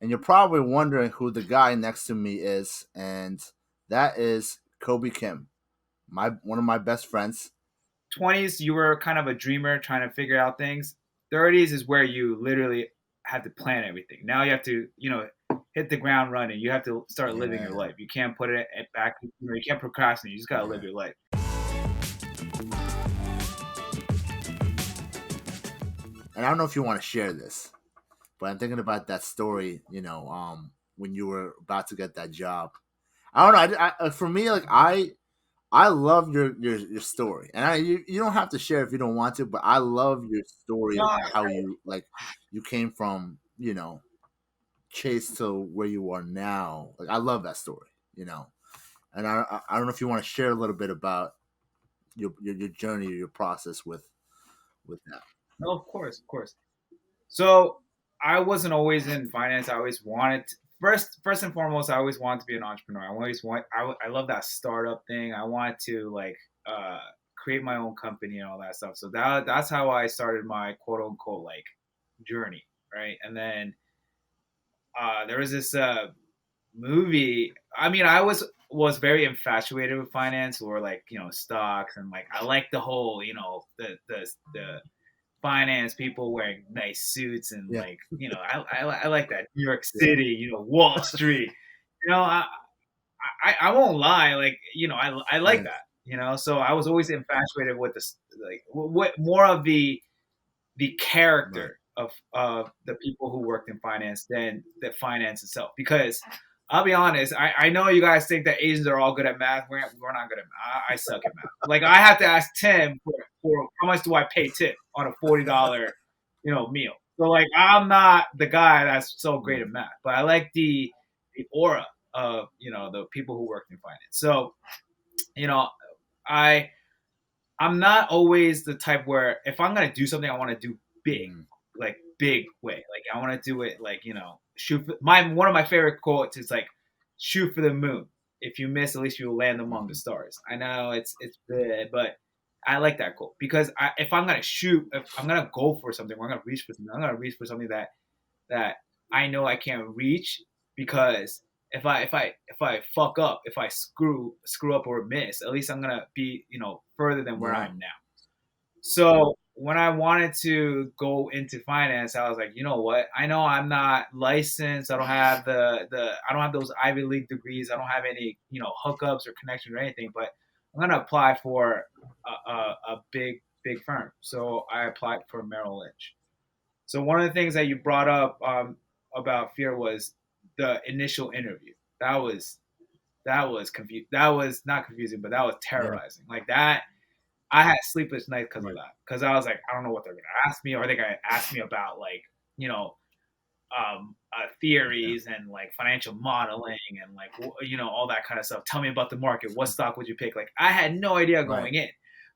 And you're probably wondering who the guy next to me is, and that is Kobe Kim, my one of my best friends. 20s, you were kind of a dreamer trying to figure out things. 30s is where you literally have to plan everything. Now you have to, hit the ground running. You have to start living your Yeah, life. You can't put it back. You can't procrastinate. You just gotta live yeah. your life. And I don't know if you want to share this, but I'm thinking about that story. When you were about to get that job. I don't know. For me, like I love your story, and you don't have to share if you don't want to, but I love your story of No, how you came from Chase to where you are now. Like I love that story, and I don't know if you want to share a little bit about your journey or your process with that. no, of course, of course. So I wasn't always in finance. I always wanted first and foremost. I always wanted to be an entrepreneur. I love that startup thing. I wanted to uh, create my own company and all that stuff. So that's how I started my quote unquote like journey, right? And then there was this movie. I mean, I was very infatuated with finance or like stocks and like I like the whole the finance people wearing nice suits and Yeah, like I like that New York yeah, City, Wall Street. You know, I won't lie, like I like yeah. that. So I was always infatuated with this, like what more of the Right, character of the people who worked in finance than the finance itself. Because I'll be honest, I know you guys think that Asians are all good at math. We're not good at math. I suck at math. Like I have to ask Tim for how much do I pay tip on a $40 meal. So like I'm not the guy that's so great right, at math, but I like the aura of the people who worked in finance. So you know I I'm not always the type where if I'm gonna do something, I want to do big, mm, like big way. Like I want to do it like shoot. My one of my favorite quotes is like, "Shoot for the moon. If you miss, at least you'll land among the mhm, stars." I know it's bad, but I like that quote because if I'm gonna shoot, if I'm gonna go for something, or I'm gonna reach for something. I'm gonna reach for something that I know I can't reach because if I fuck up, if I screw up or miss, at least I'm gonna be further than where yeah, I'm now. So when I wanted to go into finance, I was like, you know what? I know I'm not licensed. I don't have the I don't have those Ivy League degrees. I don't have any hookups or connections or anything. But I'm gonna apply for a big firm. So I applied for Merrill Lynch. So one of the things that you brought up about fear was the initial interview. That was confusing. That was not confusing, but that was yeah, terrorizing. Like that, I had sleepless nights because of right, that. Because I was like, I don't know what they're gonna ask me. Or are they gonna ask me about like you know yeah, theories and like financial modeling and like all that kind of stuff. Tell me about the market. What stock would you pick? Like I had no idea right, going in,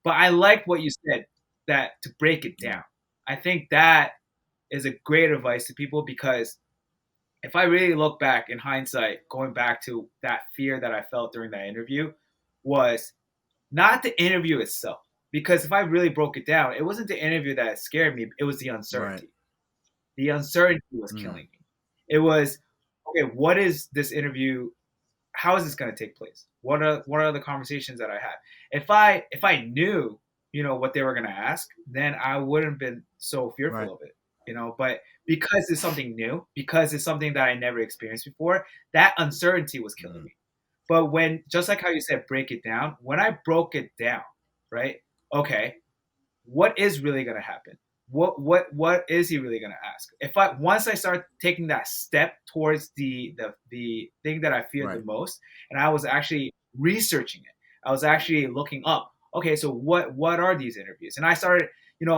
but I like what you said that to break it yeah, down. I think that is a great advice to people because if I really look back in hindsight, going back to that fear that I felt during that interview was not the interview itself. Because if I really broke it down, it wasn't the interview that scared me, it was the right, uncertainty. The uncertainty was mm, killing me. It was, okay, what is this interview? How is this going to take place? What are the conversations that I had? If I knew, what they were going to ask, then I wouldn't have been so right, fearful of it. But because it's something new, because it's something that I never experienced before, that uncertainty was killing mm, me. But when, just like how you said, break it down, when I broke it down, right? Okay, what is really going to happen? What is he really going to ask? If I once I start taking that step towards the thing that I feared the right, most, and I was actually researching it, I was actually looking up. Okay, so what are these interviews? And I started,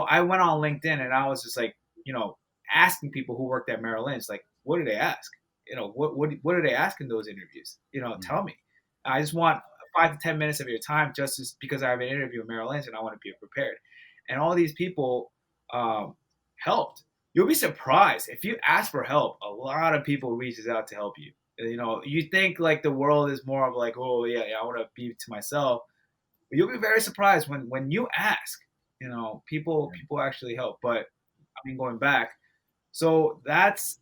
I went on LinkedIn and I was just like, you know, asking people who worked at Merrill Lynch, like, what do they ask? What do they ask in those interviews? mm, Tell me. I just want 5 to 10 minutes of your time just because I have an interview with Merrill Lynch and I want to be prepared. And all these people helped. You'll be surprised if you ask for help. A lot of people reaches out to help you. You think like the world is more of like, oh yeah, I want to be to myself. But you'll be very surprised when you ask. People yeah, actually help. But I mean, going back, so that's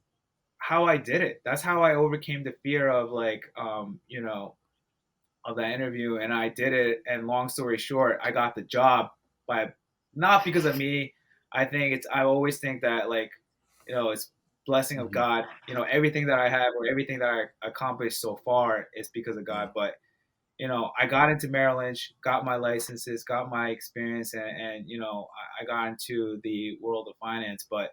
how I did it. That's how I overcame the fear of like, of that interview, and I did it. And long story short, I got the job by not because of me. I think it's. I always think that like, it's blessing of Mhm. God. Everything that I have or everything that I accomplished so far is because of Yeah. God. But I got into Merrill Lynch, got my licenses, got my experience, and I got into the world of finance. But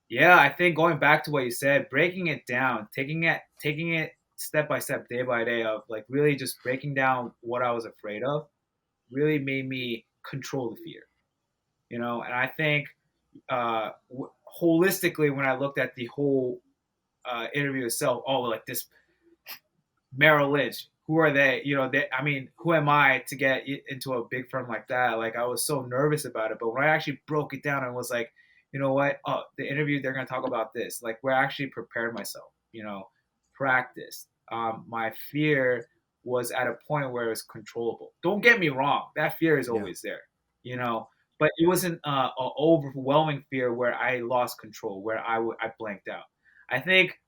yeah, I think going back to what you said, breaking it down, taking it step by step, day by day, of like really just breaking down what I was afraid of, really made me control the fear. And I think holistically, when I looked at the whole interview itself, oh, like this Merrill Lynch. Who are they? I mean, who am I to get into a big firm like that? Like, I was so nervous about it. But when I actually broke it down and was like, you know what? Oh, the interview, they're going to talk about this. Like, where I actually prepared myself, practiced. My fear was at a point where it was controllable. Don't get me wrong. That fear is Yeah. always there, you know, but it wasn't an overwhelming fear where I lost control, where I blanked out. I think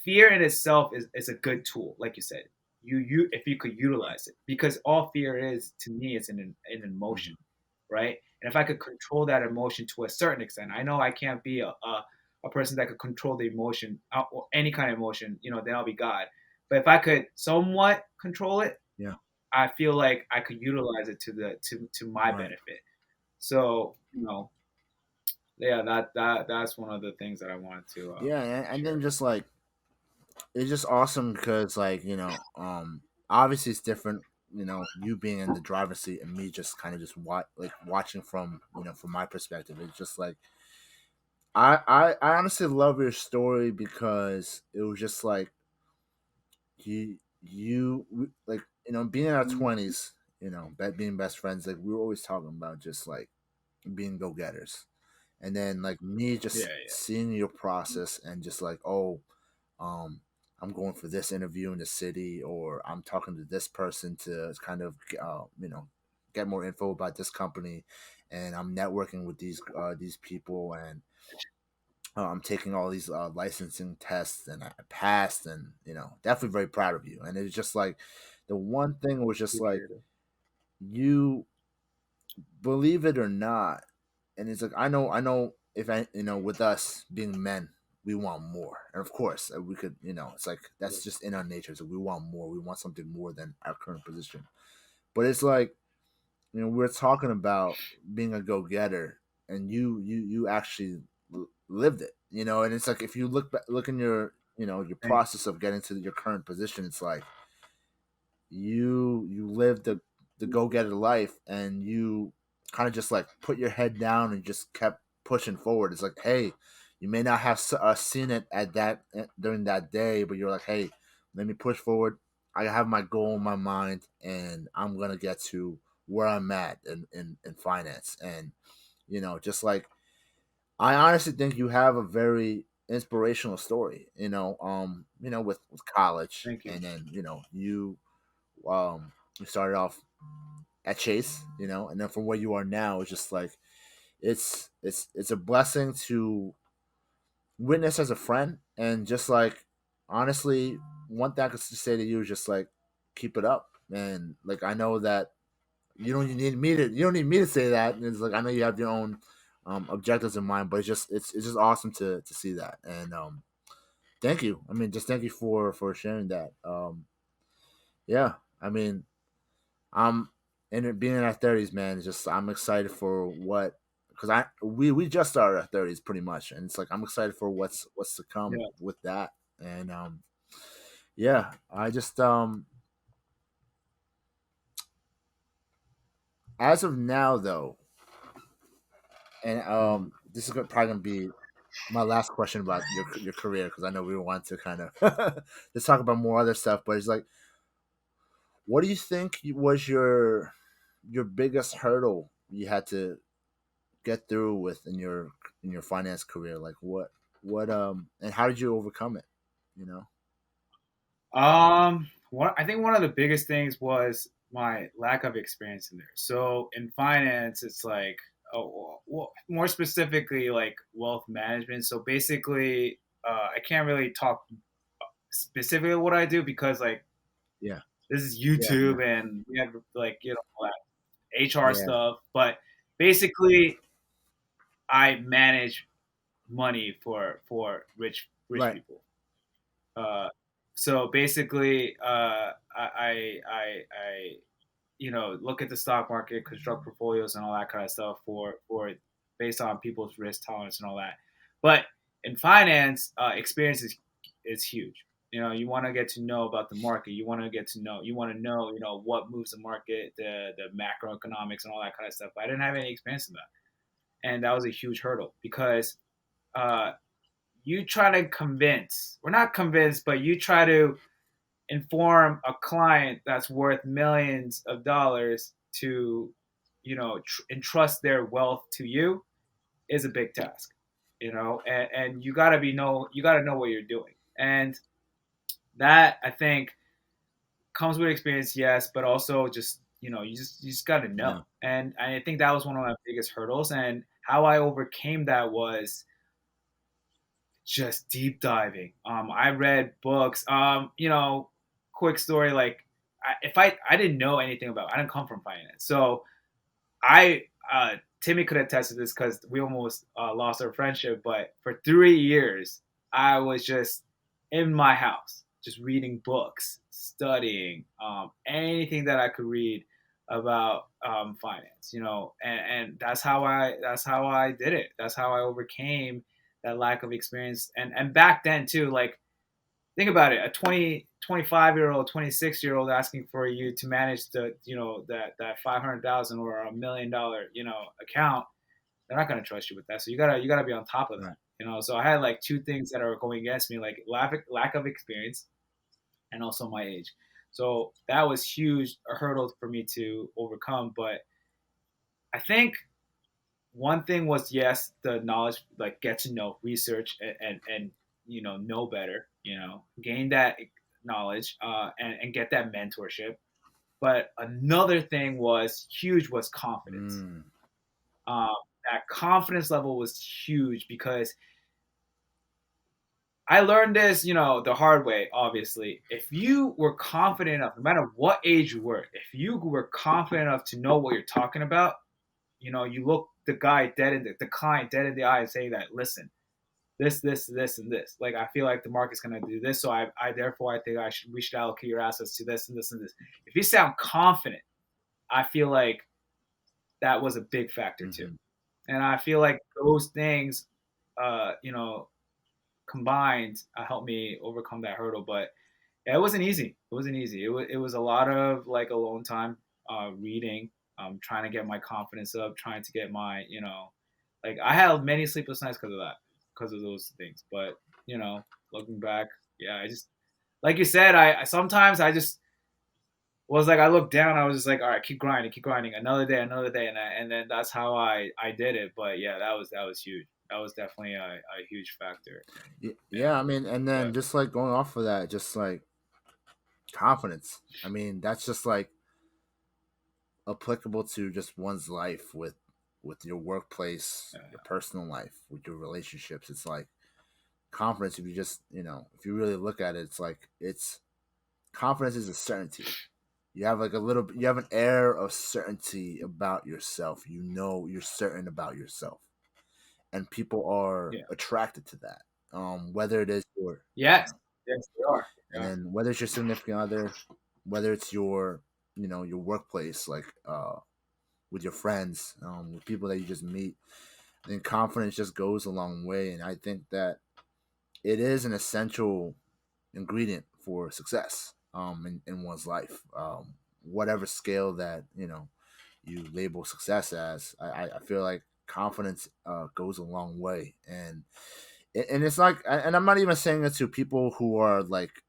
fear in itself is a good tool, like you said. You if you could utilize it, because all fear is to me is an emotion, Mhm. right? And if I could control that emotion to a certain extent, I know I can't be a person that could control the emotion, or any kind of emotion, then I'll be God. But if I could somewhat control it, Yeah. I feel like I could utilize it to my Right. benefit. So, yeah, that's one of the things that I wanted to Yeah, and then share. just like it's just awesome because like obviously it's different. You being in the driver's seat and me just kind of just watching from from my perspective. It's just like I honestly love your story because it was just like like being in our 20s, being best friends. Like we were always talking about just like being go getters, and then like me Yeah, just yeah, seeing your process and just like um I'm going for this interview in the city, or I'm talking to this person to kind of get more info about this company, and I'm networking with these people, and I'm taking all these licensing tests, and I passed, and definitely very proud of you. And it's just like the one thing was just like appreciate it. you believe it or not, and it's like I know if I with us being men, we want more, and of course we could it's like Yeah. that's just in our nature. So we want more. We want something more than our current position. But it's like we're talking about being a go getter, and you actually lived it. And it's like if you look in your your Thank process of getting to your current position, it's like you lived the go getter life, and you kind of just like put your head down and just kept pushing forward. It's like, hey, you may not have seen it at that during that day, but you're like, hey, let me push forward. I have my goal in my mind, and I'm gonna get to where I'm at in finance. And just like I honestly think you have a very inspirational story. With college, thank you. and then you started off at Chase, and then from where you are now, it's just like it's a blessing to witness as a friend, and just like honestly, one thing I could just say to you is just like keep it up, and like I know that you don't need me to say that. It's like I know you have your own objectives in mind, but it's just awesome to see that, and thank you. I mean, just thank you for sharing that. Yeah, I mean, I'm being in our 30s, man. Just I'm excited for what because we just started our 30s pretty much, and it's like I'm excited for what's to come Yeah, with that, and yeah, I just as of now though, and mhm. this is probably gonna be my last question about your career because I know we want to kind of let's talk about more other stuff, but it's like, what do you think was your biggest hurdle you had to get through with in your finance career? Like what and how did you overcome it? You know? I think one of the biggest things was my lack of experience in there. So in finance, it's like, oh, well, more specifically, like wealth management. So basically, I can't really talk specifically what I do because like Yeah. this is Yeah. Yeah. YouTube and we have like all that HR Yeah. stuff. But basically, I manage money for rich Right. people. Uh, so basically, I look at the stock market, construct portfolios, and all that kind of stuff for based on people's risk tolerance and all that. But in finance, experience is huge. You want to get to know about the market. You want to know, what moves the market, the macroeconomics and all that kind of stuff. But I didn't have any experience in that, and that was a huge hurdle because uh, you try to convince, we're not convinced, but you try to inform a client that's worth millions of dollars to, entrust their wealth to you is a big task, and you got to know what you're doing. And that I think comes with experience, yes, but also just, you just got to know. Yeah. And I think that was one of my biggest hurdles. And how I overcame that was just deep diving. I read books. Quick story. Like, if I didn't know anything about, I didn't come from finance, so I Timmy could attest to this because we almost lost our friendship. But for 3 years, I was just in my house, just reading books, studying anything that I could read about finance. And that's how I did it. That's how I overcame that lack of experience. And back then too, like, think about it, a 25 year old, 26-year-old asking for you to manage that 500,000 or $1 million account. They're not going to trust you with that. So you gotta be on top of that. Right. So I had like two things that are going against me, like lack of experience and also my age. So that was huge, a hurdle for me to overcome. But I think one thing was, yes, the knowledge, like get to know, research, and know better, gain that knowledge, and get that mentorship. But another thing was huge, was confidence. Mm. um, that confidence level was huge because I learned this, the hard way. Obviously, if you were confident enough, no matter what age you were, if you were confident enough to know what you're talking about, you look the client dead in the eye and say that, listen, this, and this. Like, I feel like the market's gonna do this, so I think we should allocate your assets to this and this and this. If you sound confident, I feel like that was a big factor too. Mm-hmm. And I feel like those things, uh, you know, combined, helped me overcome that hurdle. But yeah, it wasn't easy. It wasn't easy. It was a lot of like alone time, reading, trying to get my confidence up, trying to get my, like, I had many sleepless nights because of that, because of those things. But looking back, yeah, I just, like you said, I sometimes I just was like, I looked down, I was just like, all right, keep grinding, another day, and then that's how I did it. But yeah, that was huge. That was definitely a huge factor. Yeah. I mean, and then But just like going off of that, just like confidence. I mean, that's just like applicable to just one's life with your workplace, your personal life, with your relationships. It's like confidence. If you just if you really look at it, it's like it's confidence is a certainty. You have like you have an air of certainty about yourself. You're certain about yourself, and people are yeah, attracted to that. Whether it is your yes, yes, they are. and Yeah, then whether it's your significant other, whether it's your your workplace, like with your friends, with people that you just meet, then confidence just goes a long way. And I think that it is an essential ingredient for success in one's life, whatever scale that you label success as. I feel like confidence goes a long way, and it's like, and I'm not even saying it to people who are like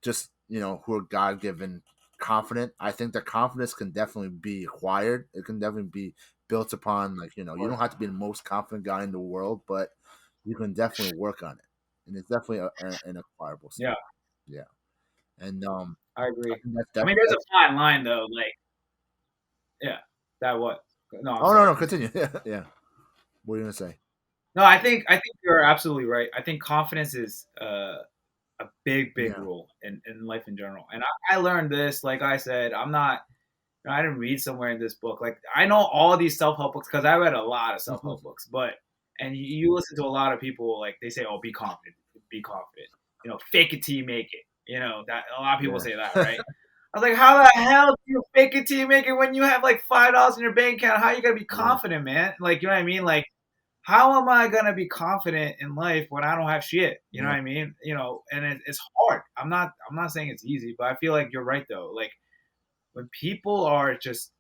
just who are God given confident. I think that confidence can definitely be acquired. It can definitely be built upon. Like of you don't course. have to be the most confident guy in the world, but you can definitely work on it, and it's definitely an acquirable skill. Yeah, Yeah, and I I agree. think I mean, there's a fine line though. Like, yeah, that what? No, I'm Oh no, sorry. no, Continue. continue. Yeah, yeah. What are you gonna say? No, I think you're absolutely right. I think confidence is a big Yeah. rule in life in general. And I learned this, like I said, I didn't read somewhere in this book. Like I know all these self help books because I read a lot of self help books. But and you listen to a lot of people like they say, "Oh, be confident." You know, fake it till you make it. You know that a lot of people Yeah. say that, right? I was like, how the hell do you fake it till you make it when you have like $5 in your bank account? How are you gonna be Yeah. confident, man? Like, you know what I mean? Like, how am I gonna be confident in life when I don't have shit? You know Yeah. what I mean? You know, and it's hard. I'm not saying it's easy, but I feel like you're right though. Like when people are just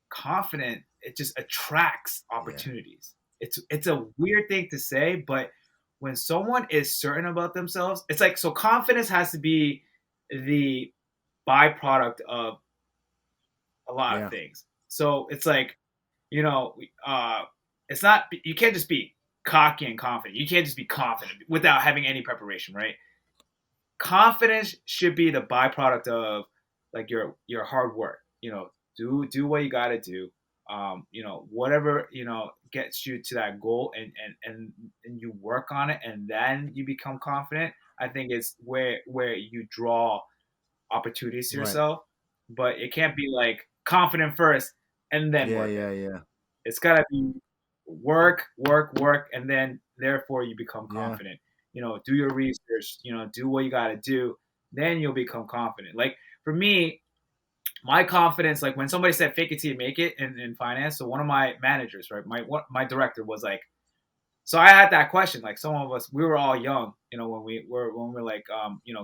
confident, it just attracts Yeah. opportunities. It's a weird thing to say, but when someone is certain about themselves, it's like so confidence has to be the byproduct of a lot of Yeah. things. So it's like, you know, it's not you can't just be cocky and confident. You can't just be confident without having any preparation, right? Confidence should be the byproduct of like your hard work. You know, do what you got to do. You know, whatever gets you to that goal, and you work on it, and then you become confident. I think it's where you draw opportunities to Right. yourself, but it can't be like confident first and then Yeah. work it. Yeah. Yeah. It's gotta be work, work, work, and then therefore you become Yeah. confident. You know, do your research. You know, do what you got to do. Then you'll become confident. Like for me, my confidence, like when somebody said "fake it till you make it" in finance. So one of my managers, right, my director was like, so I had that question. Like some of us, we were all young, you know, when we were like,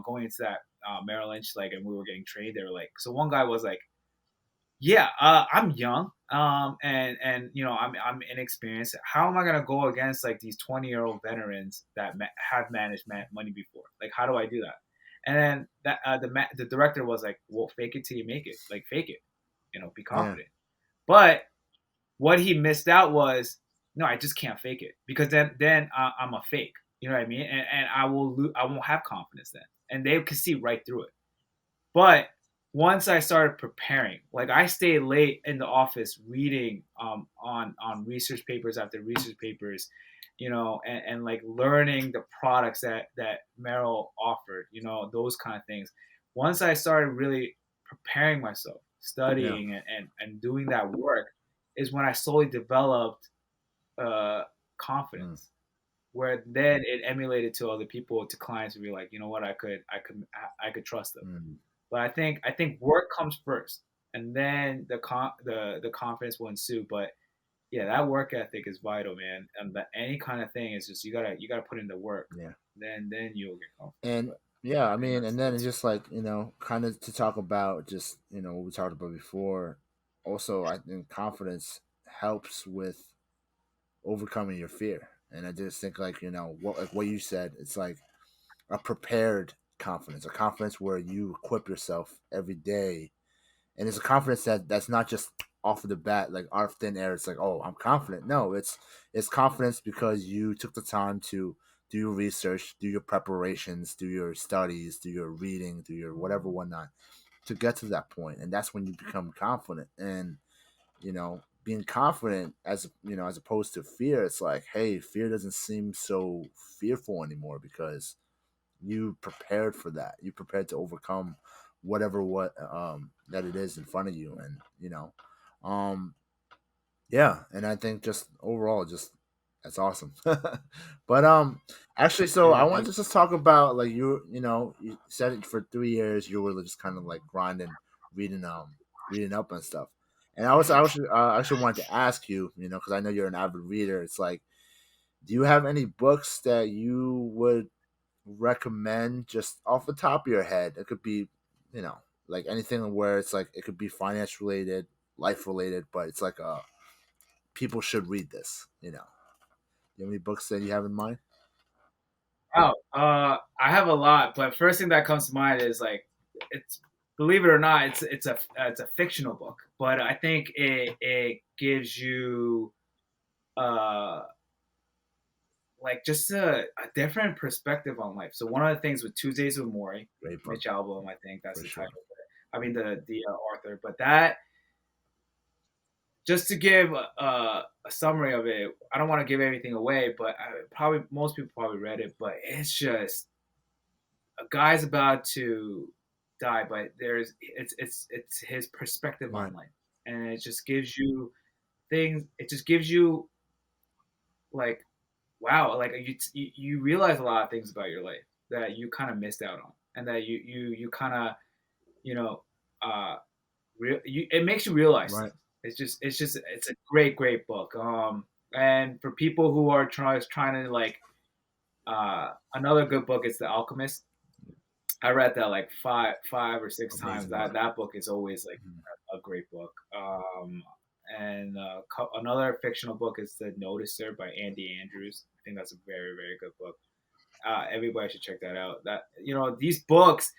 going into that Merrill Lynch, like, and we were getting trained. They were like, so one guy was like, yeah, I'm young, and I'm inexperienced. How am I gonna go against like these 20-year-old veterans that have managed money before? Like, how do I do that? And then that the director was like, "Well, fake it till you make it. Like, fake it. You know, be Yeah. confident." But what he missed out was, no, I just can't fake it because then I'm a fake. You know what I mean? And I won't have confidence then, and they could see right through it. But once I started preparing, like I stayed late in the office reading on research papers after research papers, and like learning the products that Merrill offered, those kind of things. Once I started really preparing myself, Yeah. studying and doing that work, is when I slowly developed uh, Mm. confidence. Where then it emulated to other people, to clients, to be like, you know what, I could trust them. Mm. But I think work comes first, and then the confidence will ensue. But yeah, that work ethic is vital, man. And that any kind of thing is just you gotta put in the work. Yeah. Then you'll get confident. And yeah, I I think mean, and then it's that's just like, kind of to talk about just, what we talked about before. Also, I think confidence helps with overcoming your fear. And I just think like, what you said, it's like a prepared confidence, a confidence where you equip yourself every day. And it's a confidence that's not just off of the bat, like out of thin air. It's like, oh, I'm confident. No, it's confidence because you took the time to do your research, do your preparations, do your studies, do your reading, do your whatever whatnot to get to that point. And that's when you become confident. And being confident as opposed to fear, it's like, hey, fear doesn't seem so fearful anymore because you prepared for that. You prepared to overcome whatever what that it is in front of you. And um yeah, and I think just overall, just that's awesome. But actually, so I yeah. wanted to just talk about, like, you said it for 3 years you were just kind of like grinding, reading reading up and stuff. And I actually wanted to ask you, because I know you're an avid reader. It's like, do you have any books that you would recommend just off the top of your head? It could be, you know, like anything where it's like it could be finance related, life related, but it's like people should read this. You have any books that you have in mind? Oh, I have a lot, but first thing that comes to mind is like it's believe it or not, it's a fictional book, but I think it gives you uh like just a different perspective on life. So one of the things with Tuesdays with Maury, Great book Mitch Albom, I think that's for the sure. title. I mean the author, but that just to give a summary of it, I don't want to give everything away, but probably most people probably read it. But it's just a guy's about to die, but it's his perspective Right. on life, and it just gives you things. It just gives you like wow, like you realize a lot of things about your life that you kind of missed out on, and that you kind of you know uh it makes you realize Right. things. It's a great book. And for people who are trying to like another good book is The Alchemist. I read that like five or six times. Amazing That book. that book is always like Mhm. a great book. And another fictional book is The Noticer by Andy Andrews. I think that's a very good book. Everybody should check that out. That these books,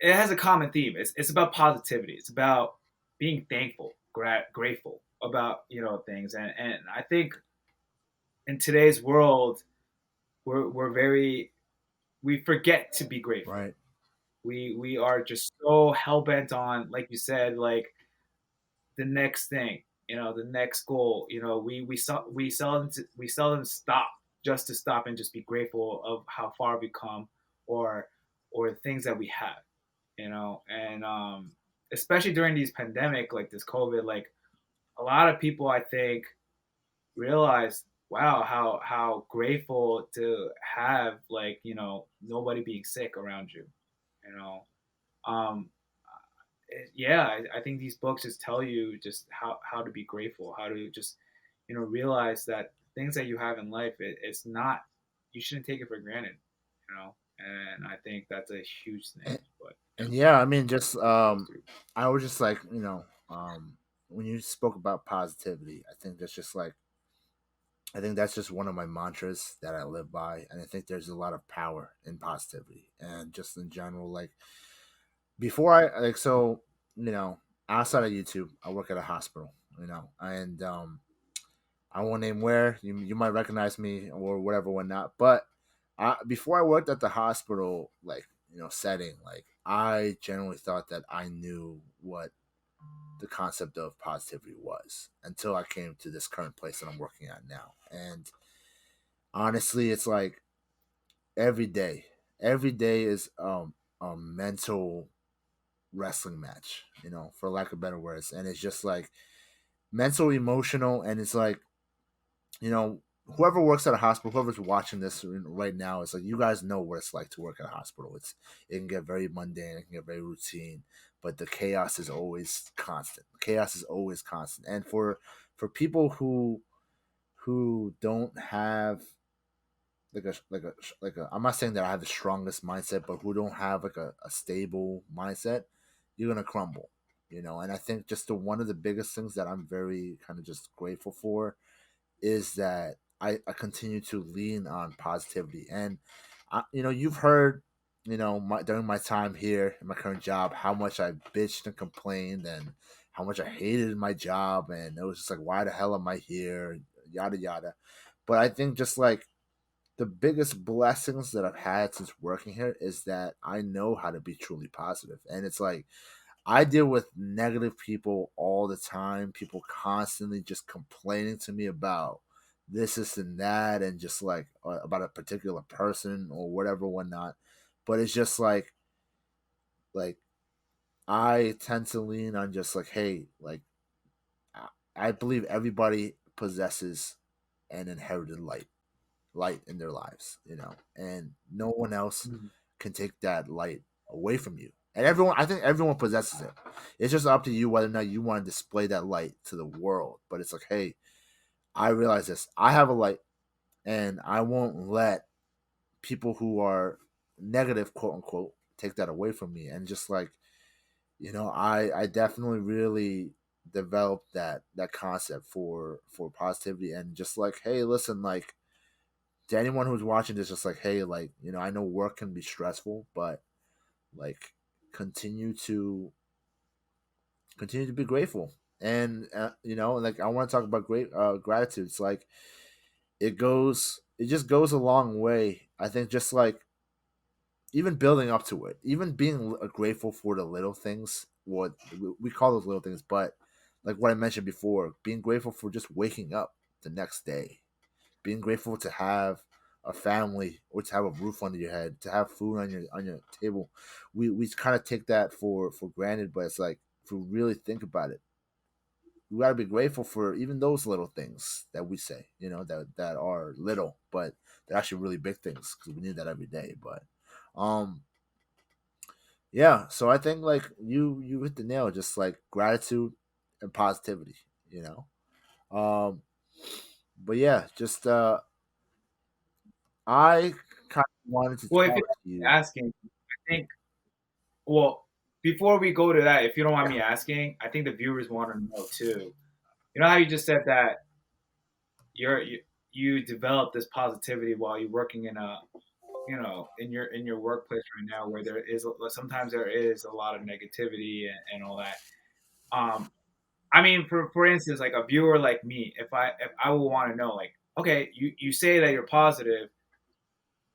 it has a common theme. It's about positivity. It's about being thankful, grateful about things. And I think in today's world, we're very we forget to be grateful. Right. We are just so hell bent on, like you said, like the next thing, the next goal. We seldom stop just to stop and just be grateful of how far we come, or the things that we have. And especially during these pandemic, like this COVID, like a lot of people, I think, realize, wow, how grateful to have, like, nobody being sick around you. You know, um, yeah, I think these books just tell you just how to be grateful, how to just realize that things that you have in life, it's not, you shouldn't take it for granted. And I think that's a huge thing. And, But and yeah, I mean, just go through. I was just like, when you spoke about positivity, I think that's just one of my mantras that I live by, and I think there's a lot of power in positivity, and just in general, like before I like so, you know, outside of YouTube, I work at a hospital, and I won't name where you might recognize me or whatever, whatnot. But before I worked at the hospital, like setting, like I generally thought that I knew what the concept of positivity was until I came to this current place that I'm working at now. And honestly, it's like every day, every day is a mental wrestling match, for lack of better words. And it's just like mental, emotional, and it's like you know, whoever works at a hospital, whoever's watching this right now, it's like you guys know what it's like to work at a hospital. It can get very mundane, it can get very routine, but the chaos is always constant. Chaos is always constant, and for people who don't have like a I'm not saying that I have the strongest mindset, but who don't have like a stable mindset, you're gonna crumble. And I think just one of the biggest things that I'm very kind of just grateful for is that I continue to lean on positivity. And you've heard, during my time here in my current job, how much I bitched and complained, and how much I hated my job, and it was just like, why the hell am I here? Yada yada. But I think just like the biggest blessings that I've had since working here is that I know how to be truly positive. And it's like I deal with negative people all the time. People constantly just complaining to me about this, and that, and just like about a particular person or whatever, whatnot. But it's just like I tend to lean on just like, hey, like I believe everybody possesses an inherited light in their lives, and no one else Mhm. can take that light away from you. And I think everyone possesses it. It's just up to you whether or not you want to display that light to the world. But it's like, hey, I realize this. I have a light, and I won't let people who are negative, quote unquote, take that away from me. And just like, I definitely really developed that concept for positivity, and just like, hey, listen, like to anyone who's watching this, just like, hey, like, I know work can be stressful, but like continue to continue to be grateful. And like I want to talk about great gratitude. It's like it just goes a long way. I think just like even building up to it, even being grateful for the little things, what we call those little things, but like what I mentioned before, being grateful for just waking up the next day, being grateful to have a family or to have a roof under your head, to have food on your table. We kind of take that for granted, but it's like if we really think about it, we gotta be grateful for even those little things that we say, that are little, but they're actually really big things because we need that every day. But um, yeah, so I think like you hit the nail, just like gratitude and positivity, you know. Um, but yeah, just I kind of wanted to Well, if you talk to don't you. mind me asking, I think, well, before we go to that, if you don't mind Yeah, me asking, I think the viewers want to know too. You know how you just said that you develop this positivity while you're working in a, in your workplace right now, where there is sometimes there is a lot of negativity and all that. Um, I mean, for instance, like a viewer like me, if I would want to know, like, okay, you say that you're positive,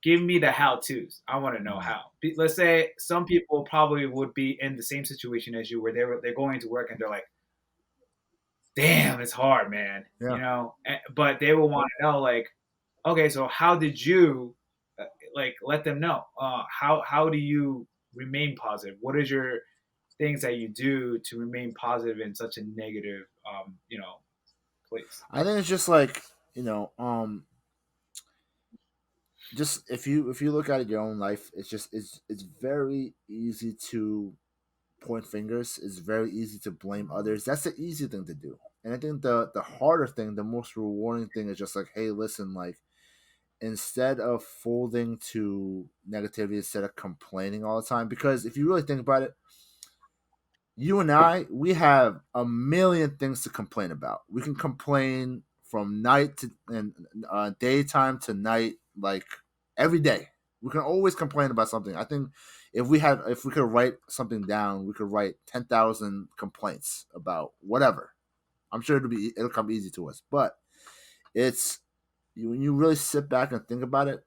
give me the how tos. I want to know mm, how. Let's say some people probably would be in the same situation as you, where they're going to work and they're like, damn, it's hard, man. yeah. But they will want to know, like, okay, so how did you, like, let them know? How do you remain positive? What is your things that you do to remain positive in such a negative, place? I think it's just like just if you look at it your own life, it's very easy to point fingers. It's very easy to blame others. That's the easy thing to do. And I think the harder thing, the most rewarding thing is just like, hey, listen, like instead of folding to negativity, instead of complaining all the time, because if you really think about it, you and I, we have a million things to complain about. We can complain from night to and daytime to night, like every day. We can always complain about something. I think if we could write something down, we could write 10,000 complaints about whatever. I'm sure it'll come easy to us, but it's when you really sit back and think about it,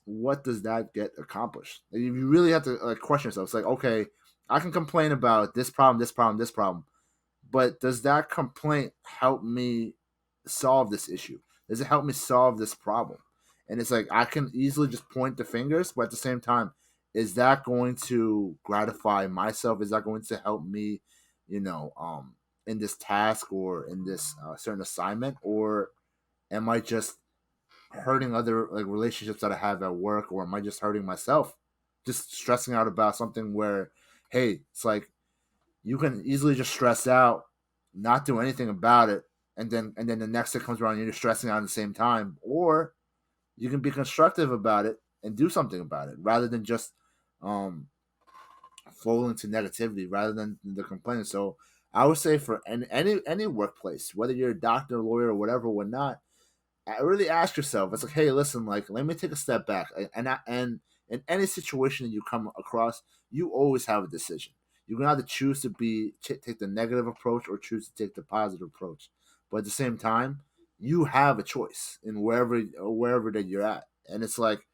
what does that get accomplished? Like, you really have to like question yourself. It's like, okay, I can complain about this problem, this problem, this problem, but does that complaint help me solve this issue? Does it help me solve this problem? And it's like I can easily just point the fingers, but at the same time, is that going to gratify myself? Is that going to help me, you know, um, in this task or in this certain assignment, or am I just hurting other like relationships that I have at work, or am I just hurting myself? Just stressing out about something where, hey, it's like you can easily just stress out, not do anything about it, and then the next day comes around and you're stressing out at the same time. Or you can be constructive about it and do something about it rather than just um falling to negativity rather than the complaining. So I would say for any workplace, whether you're a doctor, lawyer, or whatever, whatnot, really ask yourself. It's like, hey, listen, like let me take a step back, and in any situation that you come across, you always have a decision. You can either choose to take the negative approach or choose to take the positive approach. But at the same time, you have a choice in wherever that you're at, and it's like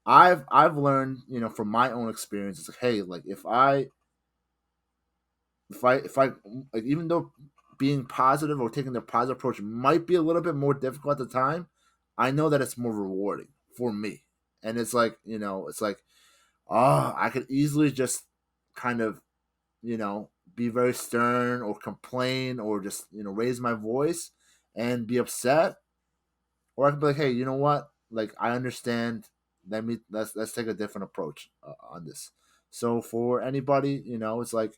I've learned, from my own experience. It's like, hey, like if I like, even though being positive or taking the positive approach might be a little bit more difficult at the time, I know that it's more rewarding for me. And it's like, it's like, I could easily just kind of, be very stern or complain or just, raise my voice and be upset. Or I could be like, hey, you know what? Like, I understand. Let's take a different approach on this. So for anybody, it's like,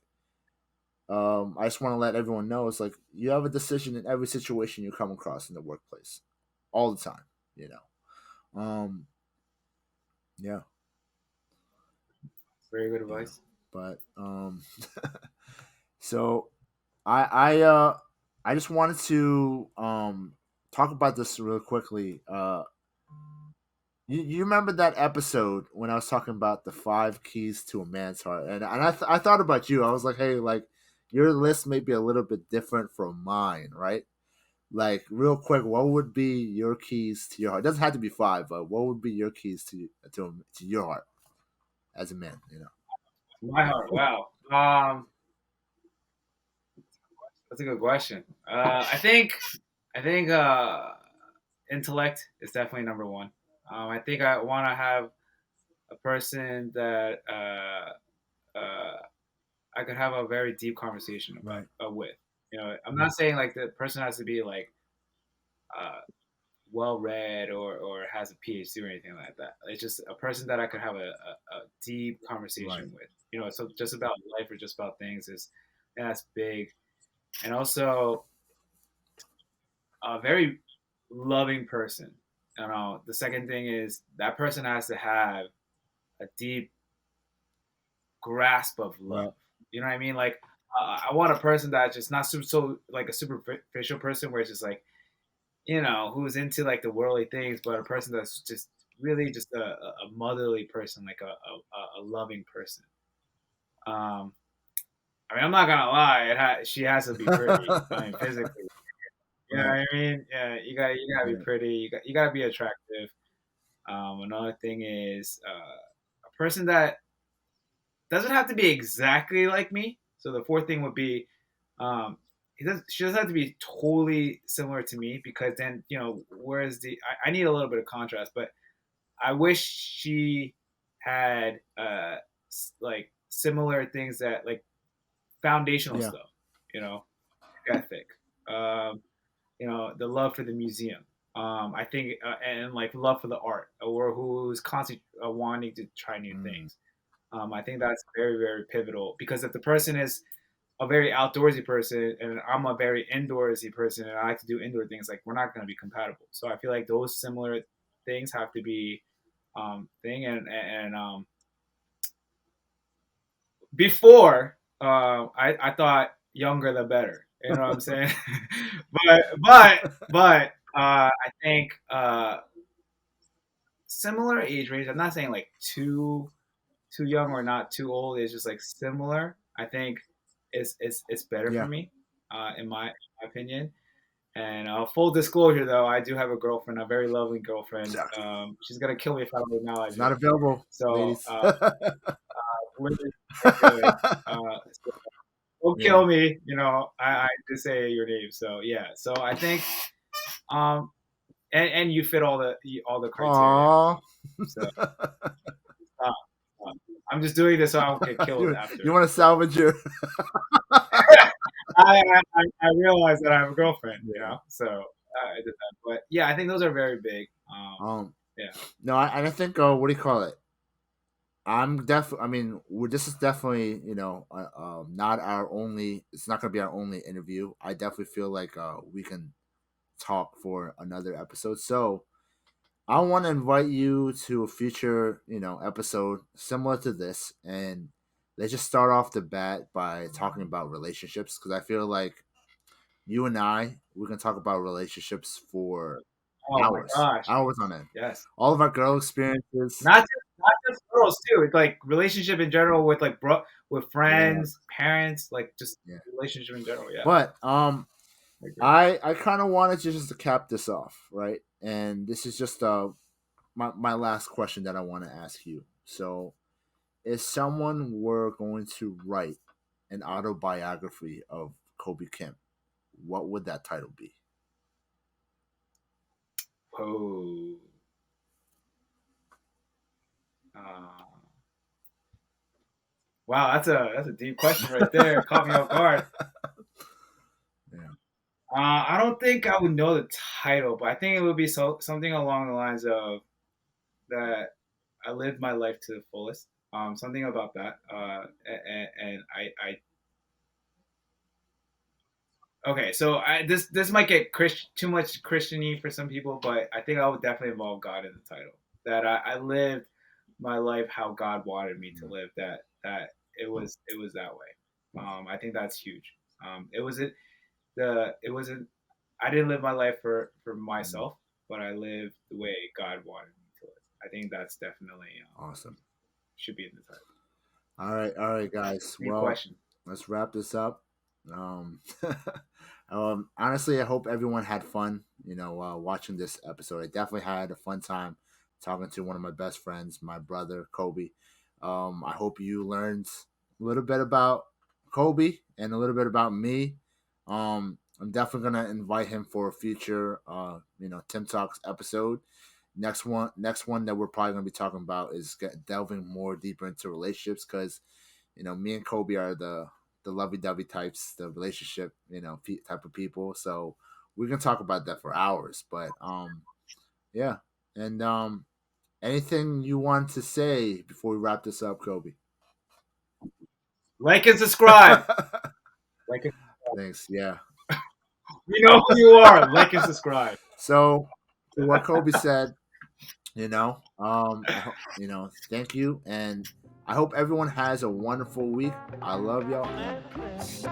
I just want to let everyone know it's like you have a decision in every situation you come across in the workplace, all the time. You know, yeah, Very good yeah, advice. but so I just wanted to talk about this real quickly. You remember that episode when I was talking about the 5 keys to a man's heart, and I thought about you. I was like, hey, like your list may be a little bit different from mine, right? Like real quick, what would be your keys to your heart? It doesn't have to be 5, but what would be your keys to your heart as a man? My heart. Wow. That's a good question. I think intellect is definitely number one. I think I want to have a person that I could have a very deep conversation about Right. with. I'm not saying like the person has to be like uh, well read or has a PhD or anything like that. It's just a person that I could have a deep Right. conversation with. So just about life or just about things is, and that's big. And also a very loving person. The second thing is that person has to have a deep grasp of Right. love. You know what I mean? Like, I want a person that's just not so like a superficial person where it's just like, who's into like the worldly things, but a person that's just really just a motherly person, like a loving person. Um, I mean, I'm not gonna lie, she has to be pretty. I mean, physically, you know what Right. I mean? Yeah, you gotta be Right. pretty. You gotta be attractive. Another thing is a person that doesn't have to be exactly like me. So the fourth thing would be, she doesn't have to be totally similar to me because then whereas I need a little bit of contrast, but I wish she had like similar things that like foundational Yeah. stuff, you know, ethic, um, the love for the museum. I think, and like love for the art, or who's constantly wanting to try new Mm. things. I think that's very, very pivotal because if the person is a very outdoorsy person and I'm a very indoorsy person and I like to do indoor things, like we're not going to be compatible. So I feel like those similar things have to be thing and before I thought younger the better. You know what I'm saying? but I think similar age range. I'm not saying like too young or not too old. It's just like similar. I think it's better for Yeah. me, in my opinion. And full disclosure, though, I do have a girlfriend, a very lovely girlfriend. Sorry. She's gonna kill me if I don't It's acknowledge not it. available, So ladies. we're good. So don't Yeah. kill me. I just say your name. So yeah. So I think um and you fit all the criteria. Aww. So uh, uh, I'm just doing this so I don't get killed You after. want to So salvage your. I realize that I have a girlfriend, Yeah. so I did that. But yeah, I think those are very big. Um. Yeah. No, and I think. What do you call it? I'm definitely. I mean, this is definitely not our only. It's not going to be our only interview. I definitely feel like we can talk for another episode. So I want to invite you to a future episode similar to this, and let's just start off the bat by talking about relationships because I feel like you and we can talk about relationships for Oh my hours, gosh. hours on end. Yes. All of our girl experiences. Not just girls too. It's like relationship in general with like with Yeah, friends, parents, like just yeah. relationship in general. Yeah. But I agree. I kind of wanted to just to cap this off, right? And this is just my last question that I want to ask you. So, if someone were going to write an autobiography of Kobe Kim, what would that title be? Oh. Uh, wow, that's a deep question right there. Caught me off guard. Yeah. I don't think I would know the title, but I think it would be something along the lines of that I lived my life to the fullest. Something about that. And okay, so this might get too much Christiany for some people, but I think I would definitely involve God in the title. That I lived my life how God wanted me to live. That it was that way. I think that's huge. It wasn't the it wasn't. I didn't live my life for Mm, myself, but I lived the way God wanted me to live. I think that's definitely awesome. should be in the title. All right, guys. Good Well, question. let's wrap this up. Um, honestly, I hope everyone had fun. Watching this episode, I definitely had a fun time talking to one of my best friends, my brother Kobe. I hope you learned a little bit about Kobe and a little bit about me. I'm definitely gonna invite him for a future, Tim Talks episode. Next one that we're probably gonna be talking about is delving more deeper into relationships because, me and Kobe are the lovey-dovey types, the relationship, type of people. So we can talk about that for hours. But yeah, and anything you want to say before we wrap this up, Kobe? Like and subscribe. Like and Thanks. Yeah. you know who you are. Like and subscribe. So to what Kobe said, thank you, and I hope everyone has a wonderful week. I love y'all, and peace.